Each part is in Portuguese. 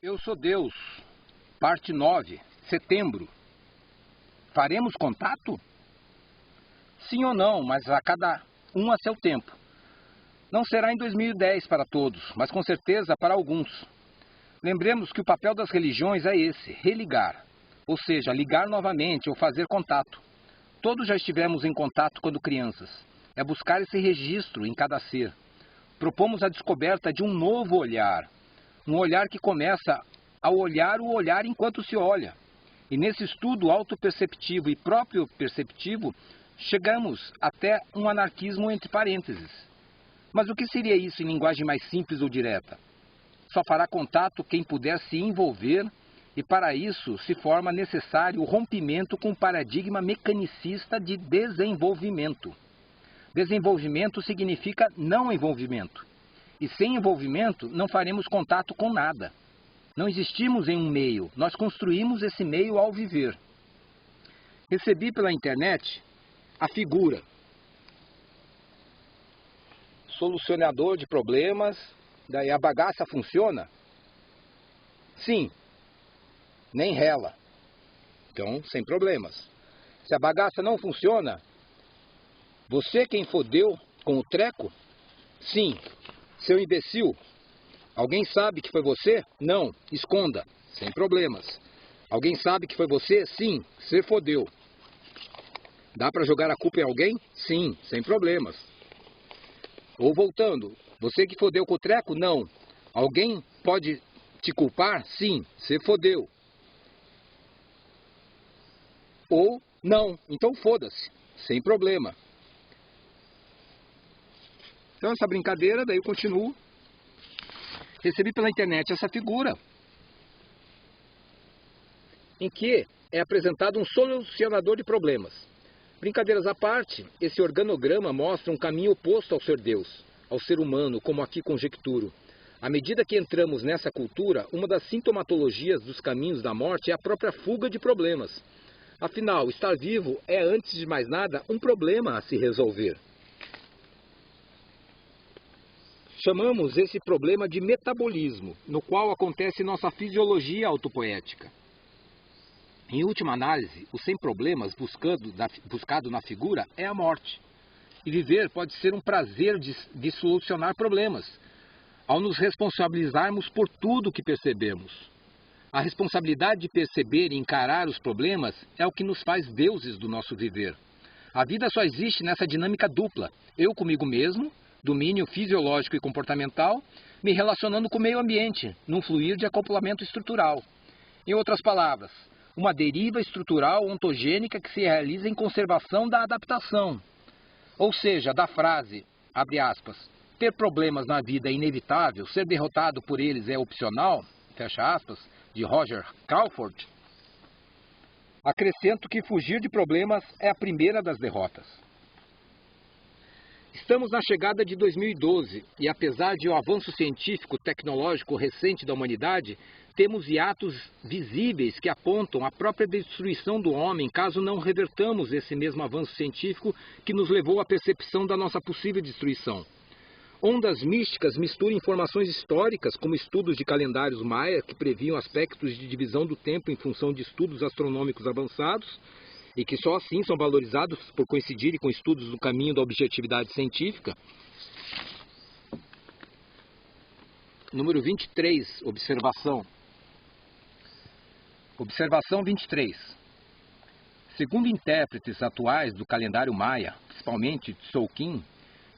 Eu sou Deus, parte 9, setembro. Faremos contato? Sim ou não, mas a cada um a seu tempo. Não será em 2010 para todos, mas com certeza para alguns. Lembremos que o papel das religiões é esse, religar, ou seja, ligar novamente ou fazer contato. Todos já estivemos em contato quando crianças. É buscar esse registro em cada ser. Propomos a descoberta de um novo olhar. Um olhar que começa a olhar o olhar enquanto se olha. E nesse estudo autoperceptivo e próprio perceptivo, chegamos até um anarquismo entre parênteses. Mas o que seria isso em linguagem mais simples ou direta? Só fará contato quem puder se envolver, e para isso se forma necessário o rompimento com o paradigma mecanicista de desenvolvimento. Desenvolvimento significa não envolvimento. E sem envolvimento não faremos contato com nada. Não existimos em um meio, nós construímos esse meio ao viver. Recebi pela internet a figura. Solucionador de problemas, daí a bagaça funciona? Sim, nem rela. Então, sem problemas. Se a bagaça não funciona, você quem fodeu com o treco? Sim, seu imbecil. Alguém sabe que foi você? Não, esconda, sem problemas. Alguém sabe que foi você? Sim, você fodeu. Dá para jogar a culpa em alguém? Sim, sem problemas. Ou voltando, você que fodeu com o treco? Não. Alguém pode te culpar? Sim, você fodeu. Ou não, então foda-se, sem problema. Então essa brincadeira, daí eu continuo. Recebi pela internet essa figura, em que é apresentado um solucionador de problemas. Brincadeiras à parte, esse organograma mostra um caminho oposto ao ser Deus, ao ser humano, como aqui conjecturo. À medida que entramos nessa cultura, uma das sintomatologias dos caminhos da morte é a própria fuga de problemas. Afinal, estar vivo é, antes de mais nada, um problema a se resolver. Chamamos esse problema de metabolismo, no qual acontece nossa fisiologia autopoética. Em última análise, o sem problemas buscado na figura é a morte. E viver pode ser um prazer de solucionar problemas, ao nos responsabilizarmos por tudo que percebemos. A responsabilidade de perceber e encarar os problemas é o que nos faz deuses do nosso viver. A vida só existe nessa dinâmica dupla, eu comigo mesmo, domínio fisiológico e comportamental, me relacionando com o meio ambiente, num fluir de acoplamento estrutural. Em outras palavras, uma deriva estrutural ontogênica que se realiza em conservação da adaptação. Ou seja, da frase, abre aspas, ter problemas na vida é inevitável, ser derrotado por eles é opcional, fecha aspas, de Roger Crawford, acrescento que fugir de problemas é a primeira das derrotas. Estamos na chegada de 2012 e, apesar de um avanço científico tecnológico recente da humanidade, temos hiatos visíveis que apontam a própria destruição do homem caso não revertamos esse mesmo avanço científico que nos levou à percepção da nossa possível destruição. Ondas místicas misturam informações históricas, como estudos de calendários maia que previam aspectos de divisão do tempo em função de estudos astronômicos avançados, e que só assim são valorizados por coincidirem com estudos do caminho da objetividade científica. Número 23, observação. Observação 23. Segundo intérpretes atuais do calendário maia, principalmente Tzolk'in,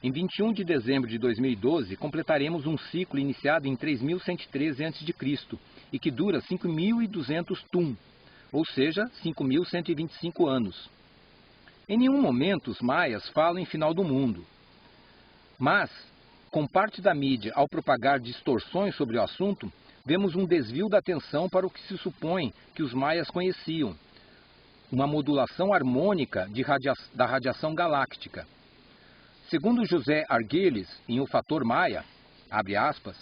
em 21 de dezembro de 2012 completaremos um ciclo iniciado em 3113 a.C. e que dura 5.200 tum, ou seja, 5.125 anos. Em nenhum momento os maias falam em final do mundo. Mas, com parte da mídia ao propagar distorções sobre o assunto, vemos um desvio da atenção para o que se supõe que os maias conheciam, uma modulação harmônica da radiação galáctica. Segundo José Argüelles, em O Fator Maia, abre aspas,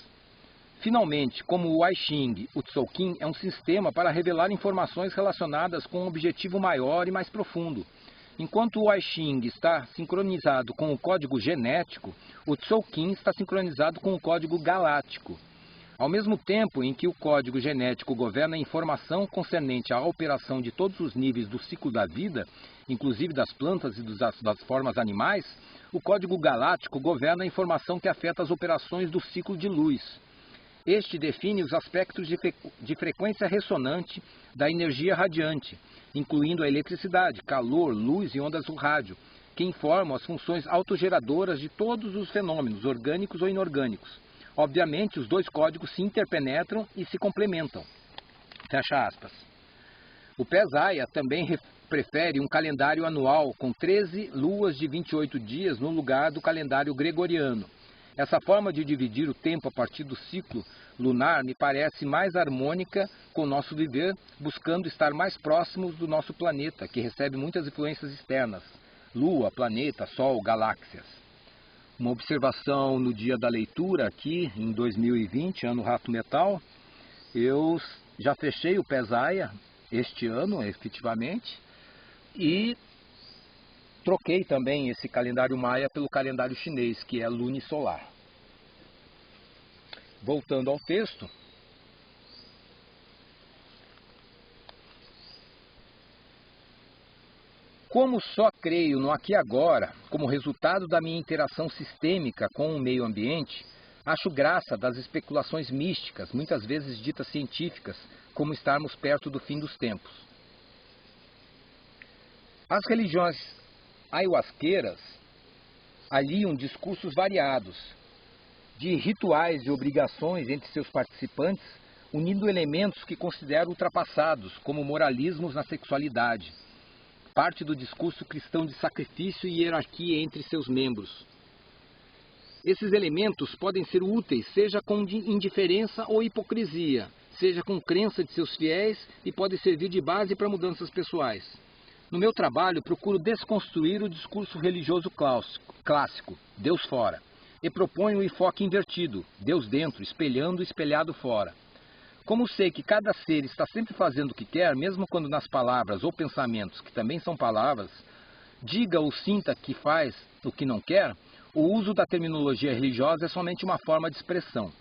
finalmente, como o I Ching, o Tzolk'in é um sistema para revelar informações relacionadas com um objetivo maior e mais profundo. Enquanto o I Ching está sincronizado com o código genético, o Tzolk'in está sincronizado com o código galáctico. Ao mesmo tempo em que o código genético governa a informação concernente à operação de todos os níveis do ciclo da vida, inclusive das plantas e das formas animais, o código galáctico governa a informação que afeta as operações do ciclo de luz. Este define os aspectos de frequência ressonante da energia radiante, incluindo a eletricidade, calor, luz e ondas do rádio, que informam as funções autogeradoras de todos os fenômenos, orgânicos ou inorgânicos. Obviamente, os dois códigos se interpenetram e se complementam. Fecha aspas. O Pes-Aya também prefere um calendário anual com 13 luas de 28 dias no lugar do calendário gregoriano. Essa forma de dividir o tempo a partir do ciclo lunar me parece mais harmônica com o nosso viver, buscando estar mais próximos do nosso planeta, que recebe muitas influências externas: Lua, planeta, Sol, galáxias. Uma observação no dia da leitura aqui, em 2020, ano Rato Metal, eu já fechei o Pes-Aya este ano, efetivamente, e troquei também esse calendário maia pelo calendário chinês, que é lunisolar. Voltando ao texto. Como só creio no aqui e agora, como resultado da minha interação sistêmica com o meio ambiente, acho graça das especulações místicas, muitas vezes ditas científicas, como estarmos perto do fim dos tempos. As religiões ayahuasqueiras aliam discursos variados, de rituais e obrigações entre seus participantes, unindo elementos que considero ultrapassados, como moralismos na sexualidade, parte do discurso cristão de sacrifício e hierarquia entre seus membros. Esses elementos podem ser úteis, seja com indiferença ou hipocrisia, seja com crença de seus fiéis, e podem servir de base para mudanças pessoais. No meu trabalho, procuro desconstruir o discurso religioso clássico, Deus fora, e proponho o enfoque invertido, Deus dentro, espelhando o espelhado fora. Como sei que cada ser está sempre fazendo o que quer, mesmo quando nas palavras ou pensamentos, que também são palavras, diga ou sinta que faz o que não quer, o uso da terminologia religiosa é somente uma forma de expressão.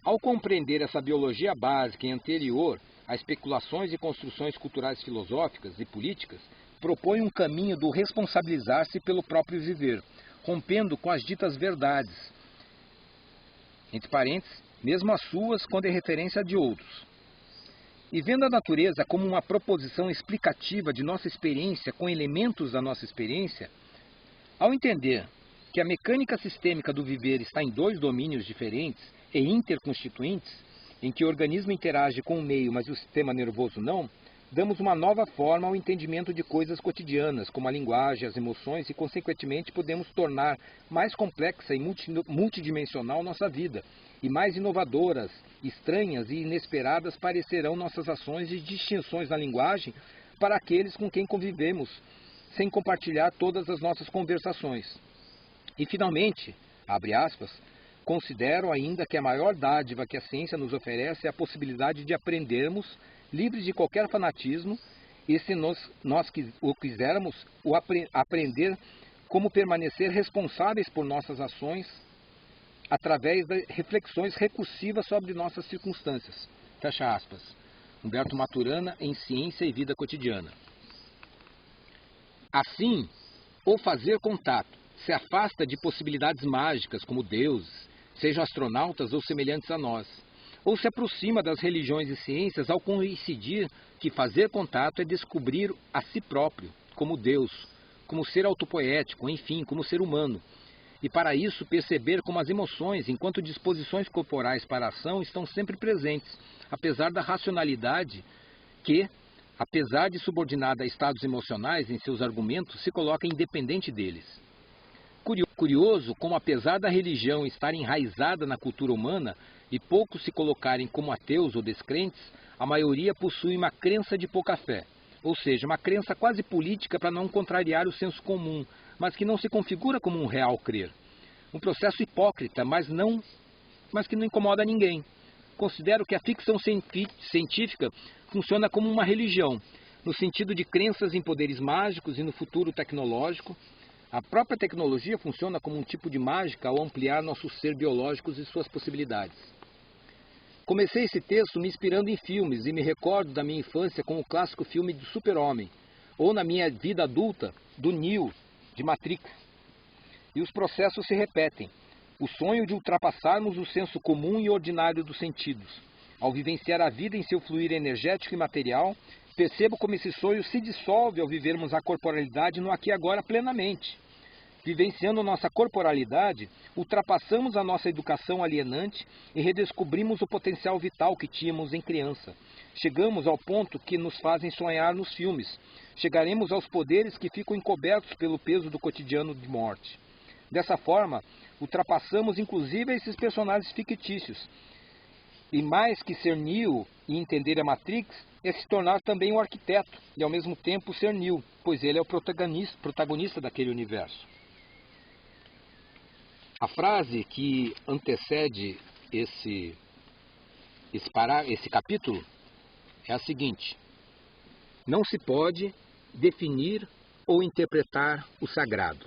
Ao compreender essa biologia básica e anterior a especulações e construções culturais filosóficas e políticas, propõe um caminho do responsabilizar-se pelo próprio viver, rompendo com as ditas verdades, entre parênteses, mesmo as suas quando é referência de outros. E vendo a natureza como uma proposição explicativa de nossa experiência com elementos da nossa experiência, ao entender que a mecânica sistêmica do viver está em dois domínios diferentes e interconstituintes, em que o organismo interage com o meio, mas o sistema nervoso não, damos uma nova forma ao entendimento de coisas cotidianas, como a linguagem, as emoções, e, consequentemente, podemos tornar mais complexa e multidimensional nossa vida, e mais inovadoras, estranhas e inesperadas parecerão nossas ações e distinções na linguagem para aqueles com quem convivemos, sem compartilhar todas as nossas conversações. E, finalmente, abre aspas, considero ainda que a maior dádiva que a ciência nos oferece é a possibilidade de aprendermos, livres de qualquer fanatismo, e se nós o quisermos, aprender como permanecer responsáveis por nossas ações, através de reflexões recursivas sobre nossas circunstâncias. Fecha aspas. Humberto Maturana, em Ciência e Vida Cotidiana. Assim, o fazer contato se afasta de possibilidades mágicas como deuses, sejam astronautas ou semelhantes a nós, ou se aproxima das religiões e ciências ao coincidir que fazer contato é descobrir a si próprio, como Deus, como ser autopoético, enfim, como ser humano. E para isso perceber como as emoções, enquanto disposições corporais para a ação, estão sempre presentes, apesar da racionalidade que, apesar de subordinada a estados emocionais em seus argumentos, se coloca independente deles. Curioso como, apesar da religião estar enraizada na cultura humana e poucos se colocarem como ateus ou descrentes, a maioria possui uma crença de pouca fé, ou seja, uma crença quase política para não contrariar o senso comum, mas que não se configura como um real crer. Um processo hipócrita, mas que não incomoda ninguém. Considero que a ficção científica funciona como uma religião, no sentido de crenças em poderes mágicos e no futuro tecnológico. A própria tecnologia funciona como um tipo de mágica ao ampliar nosso ser biológico e suas possibilidades. Comecei esse texto me inspirando em filmes e me recordo da minha infância com o clássico filme do Super-Homem, ou na minha vida adulta, do Neo, de Matrix. E os processos se repetem. O sonho de ultrapassarmos o senso comum e ordinário dos sentidos. Ao vivenciar a vida em seu fluir energético e material, percebo como esse sonho se dissolve ao vivermos a corporalidade no aqui e agora plenamente. Vivenciando nossa corporalidade, ultrapassamos a nossa educação alienante e redescobrimos o potencial vital que tínhamos em criança. Chegamos ao ponto que nos fazem sonhar nos filmes. Chegaremos aos poderes que ficam encobertos pelo peso do cotidiano de morte. Dessa forma, ultrapassamos inclusive esses personagens fictícios. E mais que ser Neo e entender a Matrix, é se tornar também um arquiteto e ao mesmo tempo ser Neo, pois ele é o protagonista daquele universo. A frase que antecede esse capítulo é a seguinte: não se pode definir ou interpretar o sagrado.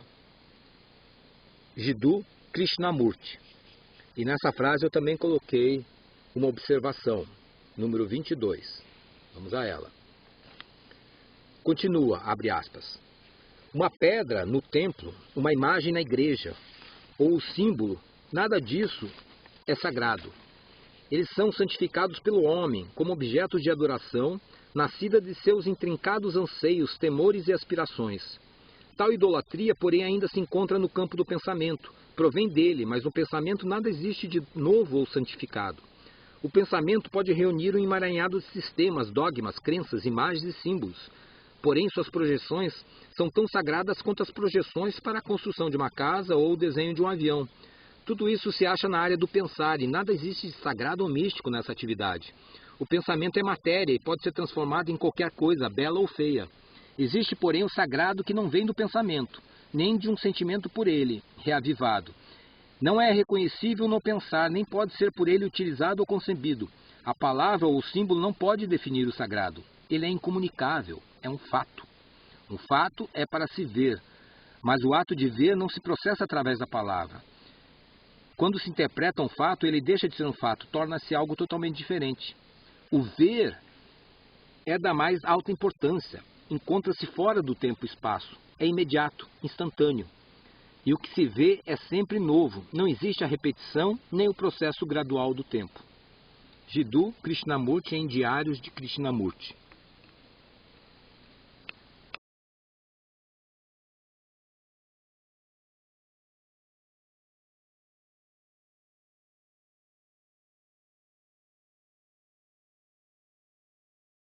Jiddu Krishnamurti. E nessa frase eu também coloquei uma observação, número 22. Vamos a ela. Continua, abre aspas. Uma pedra no templo, uma imagem na igreja, ou o símbolo, nada disso é sagrado. Eles são santificados pelo homem como objetos de adoração, nascida de seus intrincados anseios, temores e aspirações. Tal idolatria, porém, ainda se encontra no campo do pensamento. Provém dele, mas no pensamento nada existe de novo ou santificado. O pensamento pode reunir um emaranhado de sistemas, dogmas, crenças, imagens e símbolos. Porém, suas projeções são tão sagradas quanto as projeções para a construção de uma casa ou o desenho de um avião. Tudo isso se acha na área do pensar e nada existe de sagrado ou místico nessa atividade. O pensamento é matéria e pode ser transformado em qualquer coisa, bela ou feia. Existe, porém, o sagrado que não vem do pensamento, nem de um sentimento por ele, reavivado. Não é reconhecível no pensar, nem pode ser por ele utilizado ou concebido. A palavra ou o símbolo não pode definir o sagrado. Ele é incomunicável, é um fato. Um fato é para se ver, mas o ato de ver não se processa através da palavra. Quando se interpreta um fato, ele deixa de ser um fato, torna-se algo totalmente diferente. O ver é da mais alta importância, encontra-se fora do tempo e espaço, é imediato, instantâneo. E o que se vê é sempre novo, não existe a repetição nem o processo gradual do tempo. Jiddu Krishnamurti em Diários de Krishnamurti.